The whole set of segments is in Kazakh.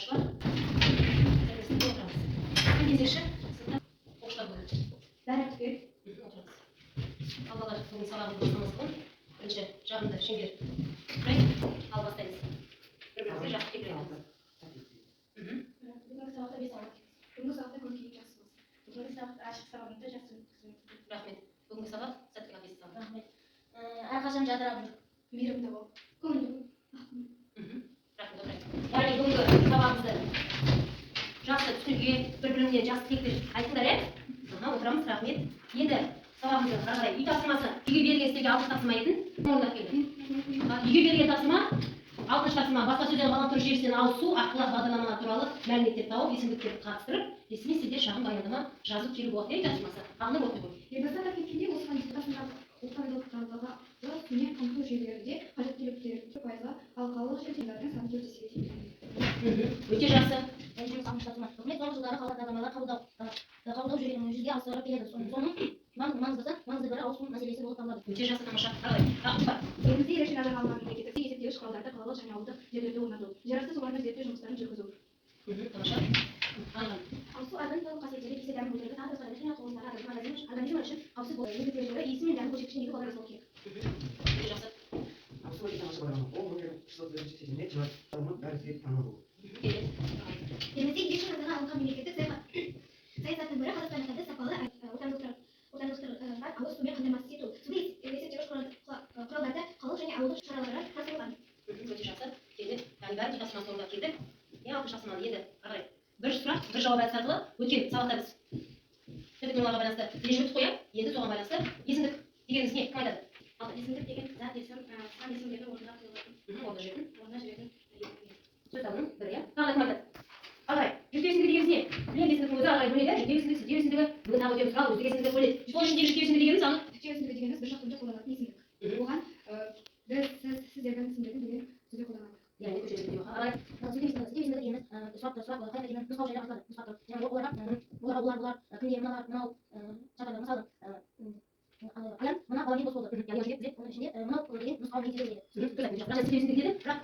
boş var. Tepesinde oturalım. Bir gezişi sınıfta boşlar buluyor. Ben artık bir Oturalım. Allah'lar bugün sabahımızı olsun. Önce canlıda şimdi renk albastayız. Birbirimize jastik ekleyelim. bugün sabahta bir saat. Bugün sabahta korku yapacaksınız. Bugün sabah aşık sabahında yapacaksınız. Rahmet. Bugün sabah sattık afiyet olsun. Rahmet. Arkadaşlar Cadır abi. Birim de bu. Konuyu. Rahmet oturayım. Yani bugün sabahımızda jastik üstüne birbirimize jastik ekleyelim. Aytınlar hep. Oturamız rahmet. Енді сабағымызды қарай үй тапсырмасы үйге берген істерге 6 тапсырма етін орындап келді. Үйге берген тапсырма 6 тапсырма басқа сөзден ғаламтор желісінен ауысу арқылы бағдарламалар туралы мәліметтер тауып есімдіктерді қатыстырып ресми сізде шағын баяндама жазып келу болады үй тапсырмасы ағылып отыр ғой. Елбасы атап кеткендей осыған ұлттандырылған сумен қамту жүйелерінде қажеттіліктерді пайызға алқалы шетелдердің саны 4 есеге дейін. Өте жақсы. Үкімет соңғы жылдары қабылдамалар қабылдау жүйелерінің жүзеге асырылып келеді. Соның маңызды бірі ауысым мәселесі болып табылады. Өте жақсы, тамаша. Қалай? Елімізде ерекше назар алынған мемлекеттік есептегіш құралдарды қалалық және ауылдық жерлерде орнату, жерасты суларды зерттеу жұмыстарын жүргізу. Тамаша. Су адым толық қасиеттері кесе дәмін көтерді, тағы басқа және құрылыстары организм үшін қауіпсіз болады. Негіздері иісі мен дәмін көрсеткішін екі бағдар жасау керек. Өте жақсы. Елімізде ерекше назарға алынған мемлекеттік саясаттың бірі қазақстандықтарды сапалы отандастырған ауыз сумен қамтамасыз ету. Суды есептегіш құралдарды қалалық және ауылдық шараларға қатыстырылған. Өте жақсы. Келді. Яғни бәрі тапсырма соңында келді. Ең алты тапсырманы енді қарай. Бір сұрақ, бір жауап әдісі арқылы өткен сабақта біз тәбетномаларға байланысты режим өтіп қояйық. Енді соған байланысты есімдік дегеніміз не? Кім айтады? Есімдік деген зат сан есімдерді орнына қойылатын. Орнына жүретін. Сөз табының бірі, иә? Тағы да кім айтады? Ағай, жүктеу есімдігі дегеніміз не? Білем есімдіктің өзі ағай бөледі, жүктеу есімдігі, бүгін тағы өтеміз, қалды жүктеу есімдігі бөледі. Сол үшін жүктеу есімдігі дегеніміз аны? Жүктеу есімдігі дегеніміз бір шақырымда қолданатын есімдік. Оған біз, сіздердің есімдерін деген сөзде қолданады. Яғни көшеде деп ағай. Сөздеу есімдігі дегеніміз сұрақ қайда деген нұсқау және аталады. Және оларға кімге мынау жағдайда мысалы аян мына баламен дос болды. Яғни жерде оның ішінде мынау деген нұсқау не дейді. Бірақ сіздер есімдік деді, бірақ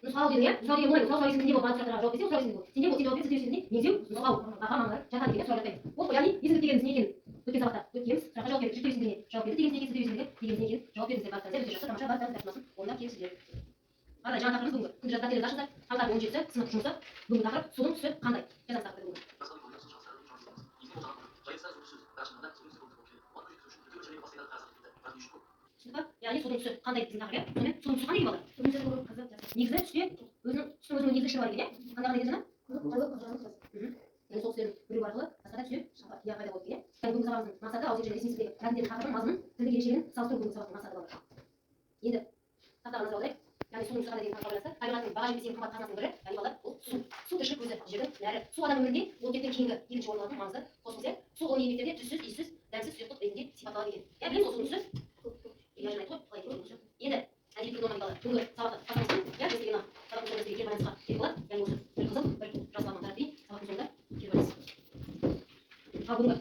нұсқау деді, иә? Нұсқау деген нұсқау есімдік не болды? Сұрақтарға жауап берсе, сұрау есімдік болды. Сенде бұл жауап берсе, есімдік негізеу нұсқау мағыналары жатады деген сұрақ айтайын. Ол яғни есімдік дегеніміз не екенін өткен сабақта өткенбіз. Сұраққа жауап бердік. Жүктеу есімдігіне жауап бердік. Деген сіздер есімдігі дегеніміз не екенін жауап бердіңіздер. Бақтыңыздар. Өте жақсы, тамаша. Бар тапсырмасын орындап келесіздер. Қарай, жаңа тақырыбымыз бүгінгі. Күнде жазып дәлелдер ашыңыздар. Қаңтардың 17-сі сынып жұмысы. Бүгінгі тақырып судың түсі қандай? Жазасыз тақырыпты бүгін. Яғни судың түсі қандай біздің тақырып, иә? Сонымен судың түсі қандай болады? Судың түсі болып қызыл жасыл. Негізі түсте өзінің негізгі іші бар екен, иә? Қандай деген жана? Яғни сол түстердің біреу арқылы басқада түсі пайда болып келген, иә? Яғни бүгінгі сабағымыздың мақсаты ауыз ресми тілдегі мәтіндердің тақырыбын, мазмұнын, тілдік ерекшелігін салыстыру бүгінгі сабақтың мақсаты болды. Енді тақтаға назар аударайық. Яғни судың түсі қандай деген тақырыпқа байланысты табиғаттың баға жетпес ең қымбат қазынасының бірі, яғни балалар, бұл су. Су тіршілік көзі, жердің нәрі. Су адам өмірінде ол тектен кейінгі екінші орын алатын маңызды қосылыс, иә? Су оның еңбектерде түссіз, иіссіз, дәмсіз сұйықтық ретінде сипатталады екен. Иә, білеміз сол судың түсі? Енді әдебиеттік норматикалы бүгінгі сабақта тапсырмасын, иә, біз деген сабақтың соңында сізге кері байланысқа келіп болады. Яғни осы бір қызыл, бір жасыл ағымның тарапы сабақтың соңында келіп байланыс. Ал бүгінгі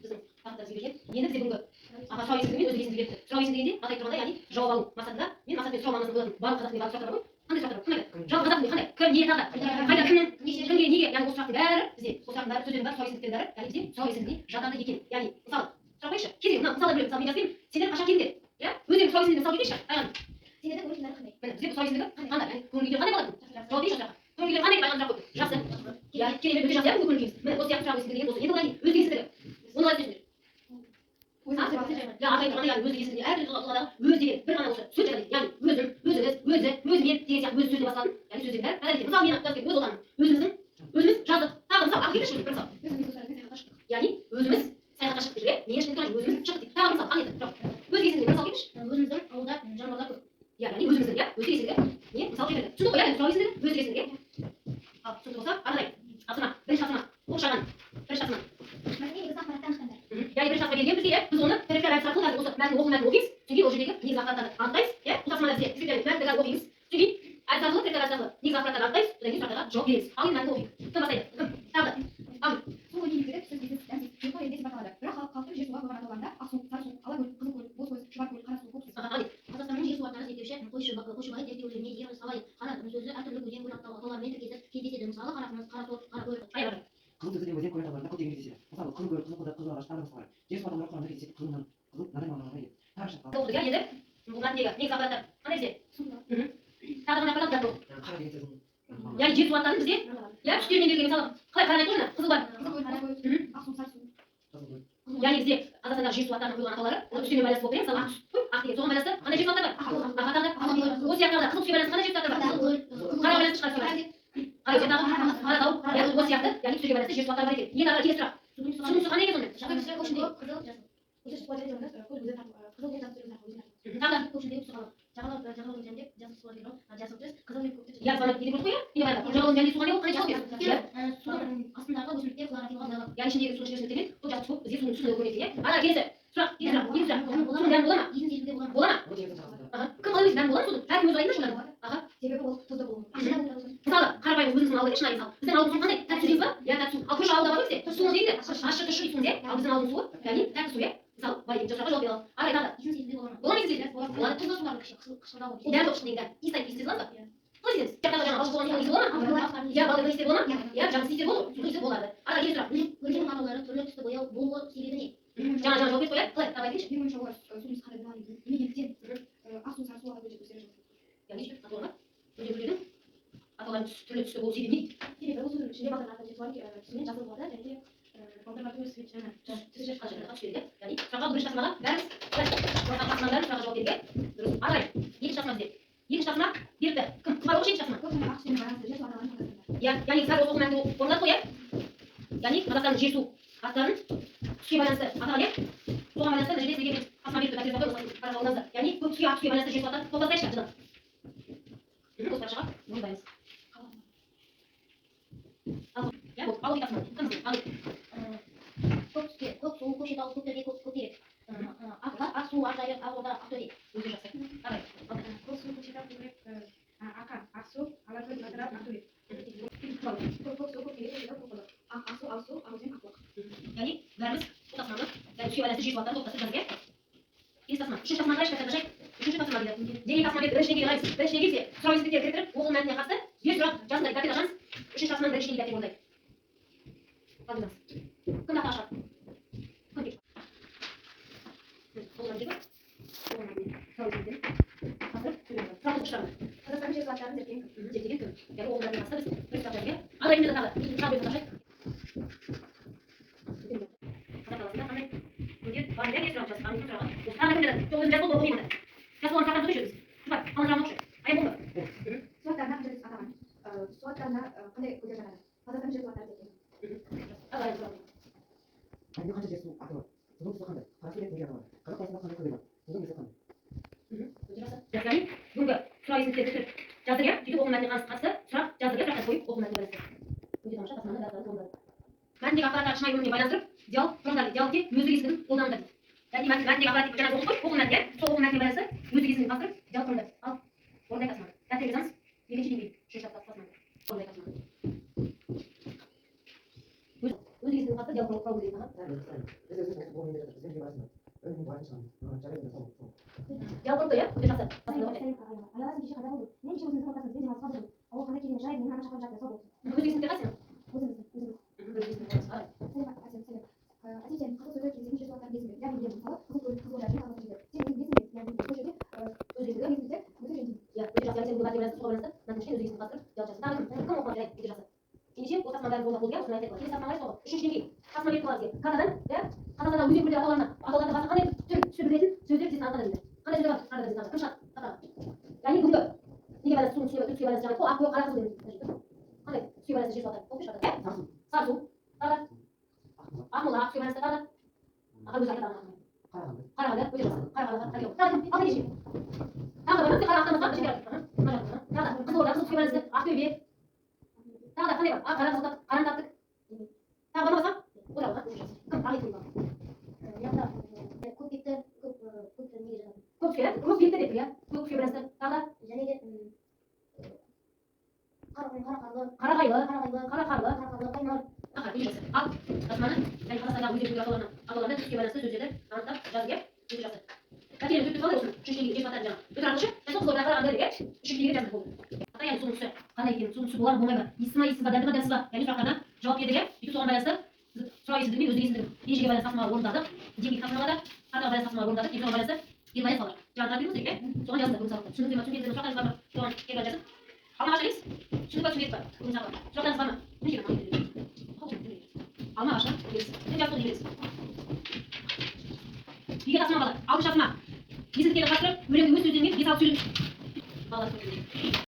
біздің тақырыптарымыз берген. Енді бізде бүгінгі сұрау есімдігі мен өзі есімдігі беріпті. Сұрау есімдігі дегенде атайып тұрғандай, яғни жауап алу мақсатында мен мақсатпен сұрау мағынасында болатын барлық қазақ тілінде сұрақтар бар ғой. Қандай сұрақтар бар? Кім айтады? Жалпы қазақ тілінде қандай? Кім, не, тағы қайда, кімнен, кімге, неге? Яғни осы сұрақтың бәрі бізде, осы сұрақтың бәрі, сөздердің бәрі, сұрау есімдіктердің бәрі, яғни бізде сұрау есімдігіне жатады екен. Яғни мысалы сұрақ қойшы, кезек, мына мысалы біреу, мысалы мен жазбаймын, сендер қашан келдіңдер? Иә? Өздерің сұрау есімдігіне мысал келейікші, айған. Сендердің ойындары қандай? Міне, бізде сұрау есімдігі қандай? Көңіл күйдері қандай болады? Жауап берейінші сұраққа. Көңіл күйдері қандай деп айған сұрақ қойды. Жақсы. Иә, керемет, өте жақсы, иә, бұл көңіл күйіміз. Міне, осы сияқты сұрау есімдігі деген осы. Енді одан кейін өзге есімдігі. Оны қалай түсінесіңдер? Атайып тұрғанда яғни өзге есімдігі әртүрлі тұлғадағы өз деген бір ғана осы сөз жатады. Яғни өзім, өзіңіз, өзі, өзімен деген сияқты өзі сөзден басталатын. Яғни сөздердің бәрі қандай екен? Мысалы мен жазып өз отаным, өзіміз жаздық. Тағы мысал, ақ кетірші бір мысал. Яғни өзіміз саяхатқа шығып кетуге, не ешкім тұрған өзіміз шығып кетті. Тағы мысал, ақ еді. Жоқ. Өзге есімдігі мысал кетірші. Өзіміздің ауылда жануарлар көп. Яғни өзіміздің, иә, өзге есімдігі не мысал келтірді. Түсіндік қой, яғни сұрау есімдігі, өзге есімдігі. Ал түсінікті болса, арнайы тапсырма, бірінші тапсырма, оқшаған, бірінші тапсырма. Мәтінге негізгі ақпараттар анықтаңдар. Яғни бірінші тапсырма келген бізге, иә, біз оны тіркер әдісі арқылы осы мәтін оқимыз, содан кейін ол жердегі негізгі ақпараттарды анықтаймыз, иә, бұл тапсырмада бізде мәтінді қазір оқимыз, содан кейін әдіс арқылы тіркер әдісі арқылы негізгі ақпараттарды анықтаймыз, содан кейін сұрақтарға жауап береміз. Ал енді мәтінді оқиық. Кім бастайды? Кім? Тағы да. Ал. Су өнімділігі түсіз дәмсіз, екі ретінде сипатталады. Бірақ халықтың жер суға көмір аталғанда Ақсу, Сарысу, Алакөл, Қызылкөл, Бозкөл, Шұбаркөл, Қарасу, Көксу. Қазақстанның жер су аттары зерттеуші қойшыбай зерттеулеріне ерлі салайық. Қара сөзі әртүрлі өзен көл атаулармен кездеседі. Мысалы, қарақұмық, қаракөл. Аяғыр. қызыл түсі деген өзен көл атауларында көптеген кездеседі. Мысалы, қызыл көл, қызыл құдық, қызыл ағаш тағы басқалар. Жер су атаулары құрамында кездеседі. Қызыл надай мағыналарға ие. Тағы шаққа. Болды ya енді. Бұл мәтіндегі негізгі ақпараттар қандай бізде? Тағы да ақпараттар жоқ. Қара деген сөздің Яғни жер су аттарын бізде я түстерінен келген мысалы қалай қарай айтып қызыл бар. Ақсу, Сарысу. Яғни бізде Қазақстандағы жер су аттарының қойылған атаулары ол түстермен байланысты болып келеді. Мысалы ақ түс, ақ деген соған байланысты қандай жер су аттар бар? Ақ атақты. Осы сияқты қызыл түске байланысты қандай жер су аттар бар? Қарға байланысты шығар сөйлесін. Қара өзен тағы, Қаратау, яғни осы сияқты яғни түстерге байланысты жер су аттары бар екен. Ең алғаш келесі сұрақ. Судың түсі қандай екен сонда? Тағы я звонок не беру я не знаю уже он меня не суханил қанша жауап берді астындағы өсімдіктер хлорофилл яғни ішіндегі судың ішінде бұл жақсы көп бізге судың түсіне көрінеді иә ана келесі сұрақ судың дәмі бола ма иісін сезуге болады. бола ма кім қалай дәмі болады судың әркім өз ойында шынында аха Себебі ол тұзды болуы. мысалы қарапайым өзіміздің ауылда шынайы мысалы біздің ауылдың суы қандай тәтті судымыз ба иә тәтті су ал көрші ауылда бар ғой бізде суымыз дейді ащы тұщы суымыз иә ал біздің ауылдың суы яғни тәтті су иә мысалы былай деген сұраққа жауап бере аламыз ары тағы Иісін сезуге болады. бола ма иісін сезуге болады Тұзды суларды қышқылдау ол дәл жоқ ішіндегі иіс тайып иіс сезе алады ба қалай сеземіз жаңағы балшық болған соң иісі бола ма иә балдың иістер бола ма иә жаңағы иістер болады судың иісі болады ары келесі сұрақ Өлген аралары түрлі түсті бояу болуы себебі не? жаңа жауап беріп қояды қалай тағы айтайыншы Менің ойымша олар судың қандай болғанын білмегендіктен Ақсу, Сарысу алып өздері өздері жазып. яғни атауға өзгертудің атауların түрлі түсті болу себебі не Себебі осы ішінде бағдарлардың жетуар түсімен жазылып болады және де бағдарлардың өз түсі яғни сұраққа бірінші тасымаға бәріміз сұраққа жауап беруге дұрыс ары қарай екінші тасыма бізде екінші тасыма беріпті кім бар оқшы екінші тасыма Көптеген ақ сумен байланысты жер су атауларын қазақстанда. иә яғни сәл осы оқу мәтінді орындадық қой иә яғни қазақстанның жер су аттарын түске байланысты атаған иә соған байланысты мына жерде сізге бір тасыма беріпті қателеспей ақ қойыңыз қаражалыңызды яғни көк түске ақ түске байланысты жер су аттарын тоқтатайықшы жинап осы парақшаға орындаймыз иә болды ал тасыма кім көк су, көкшетау, көктөбе, көктерек. Ақ су, Ақжайық, Ақорда, Ақтөбе. өте жақсы ары Көк су, Көкшетау, Көктерек, Ака, Ақсу, Алакөл, Атырау, Ақтөбе. Көк су, Көктөбе, Көкшетау, Көкқұдық. Ақсу, Алсу, Ақөзен, Ақбұлақ. яғни бәріміз бұл тасыманы яғни түске байланысты жер су аттарын тоқтатып жаздық иә келесі тасыма үшінші тасыма қарайшы кітапты үшінші тасыма дейді неге тасыма берді біріншіден келе қараймыз біріншіден келсе сұрау есептерін кіріктіріп оқу мәтініне қатысты бес сұрақ жазыңдар дәптер ашамыз үшінші тасыманың біріншіден дәптер орындайды алдыңыз кім тақта ашады кім кеп ол мәтіндегі сұрау есептерін қатырып сұрақты ұштарына Қазақстанның жер су аттарын зерттеген кім? зерттеген кім яғни оқу мәтініне қатысты біз бір сұрақ жазуға ары қарай тағы сұрақ беріп ашайық қазақ даласында қандай көлдер бар иә сұрақ жазып қандай сұрағы осы тағы кім жазады жоқ өзім жазып болды оқимын қазір оған сұрақтан өшіріңіз бар қалың жағын оқшы аяқ болды Су аттарына қанша рет атаған? Су аттарына қандай көлдер жатады? Қазақстанның жер су аттары зерттеген. Әлемде қанша жер су аты бар? Судың түсі қандай? Қарасу деп неге аталады? Қазақ даласында қандай көлдер бар? Судың иісі қандай? яғни бүгінгі сұрақ есептерді түсіріп жаздық иә сөйтіп оқу мәтініне қатысты сұрақ жаздық иә сұрақтар қойып оқу мәтініне байланысты өте тамаша тасыманы дәрістері орындадық мәтіндегі ақпараттарды шынайы өмірмен байланыстырып диалог құрыңдар диалогте өздік есігін қолданыңдар дейді яғни мәтіндегі ақпарат жаңа оқып қой оқу мәтіні иә сол оқу мәтініне байланысты өздік есігін қатыстырып диалог құрыңдар ал орындай тасыманы дәптерге жазамыз екінші деңгей үшінші тасыманы орындай тасыманы өздік есігін қатыстырып диалог құру деген Біз өзіміз осы болуын береді. Біздің жер арасында. Өзіміз баратын шығамыз. Жарайды, сол. диалог құрды иә өте жақсы Аяласын кеше қаза болды. Мен кеше өзіміздің ортасында демалыс қалдырдым. Ол қандай келген жай, мені ана шақырып жатыр, сол болды. өз есігінде қайсың Өзіміздің. Әдетен қызыл сөйлер кездесетін жер су аттарын безінбейді. Яғни де мысалы қызыл көл, қызыл жайық, қызыл жібек. Сен өзің безінбейді. Яғни бұл жерде өз есігінде безінбейді. Өте жеңіл. иә өте жақсы яғни сен бұл мәтінге байланысты соған байланысты мәтінішкен өз есігін қатыстырып диалог жасады тағы кім оқыған жарайды өте жақсы ендеше осы тасымадан болмақ болды иә осыны айтайық келесі тасымаға сол үшінші деңгей тасыма беріп қалады бізге кададан иә қазақстанда өзен көлдер атауларына басқа қандай түр түсі білетін сөздер бізден анықтады дейді қандай сөздер бар кадада бізден кім шығады катаға яғни бүгінгі неге байланысты судың түсіне байланысты жаңағы ақ қара қызыл деген қандай түске байланысты жер су аттары оқып шығады иә сарысу тағы ақмола ақ түске байланысты тағы аға өзі айтады қарағанды өте жақсы қарағанды тағы кім ал неше тағы да қара ақтамыз бар тағы да қызылорда қызыл түске байланысты ақтөбе тағы да қандай бар қара қызыл қаран таптық тағы бар ма басқа одан кім тағы Көкпекті, көк неге жатады. көп түске көк бетті деп иә көк түске байланысты тағы да Және де қарақарлы, қарағайлы қарақарлы, қайнар аха өте жақсы ал тасыманы яғни қазақстандағы өзен көлдер атауларына түске байланысты сөздерді анықтап жазып иә өте жақсы кәкене өтіп қалды осы үшінші деңгейге жер су аттарын жаңағы өтір ағылшы сол қызылорда қарағанды деп иә үшінші деңгейге жазып болды ата яғни соның түсі қандай екенін түсініксіз болар болмай ма? Иіссіз ма, иіссіз ба, дәмді ма, дәмсіз ба? Яғни сұрақтарына жауап бердік, иә? Сөйтіп соған байланысты сіз сұрау есімдігі мен өздік есімдігін ережеге байланысты тапсырмалар орындадық. Деңгейдегі тапсырмаларда қатарға байланысты тапсырмалар орындадық. Соған байланысты германия салдық. Жаңа бердіңіз деdik, иә? Соған жазыңыздар бүгін сабақта. Түсіндіңіздер ме? Түсінбедіңіздер ме? Сұрақтарыңыз бар ма? Соған кері жазып. Алма ағашы емес? Түсіндік па, түсінбедік па? Бүгін сабақта. Сұрақтарыңыз бар ма? Мінекей алма ағашы емес. Сен жазып бересіз. Неге тапсырма қалады? 6 тапсырма. Есімдіктерді қатыстырып, өлеңді өз сөздерімен бес алып сөйлеу. Балалар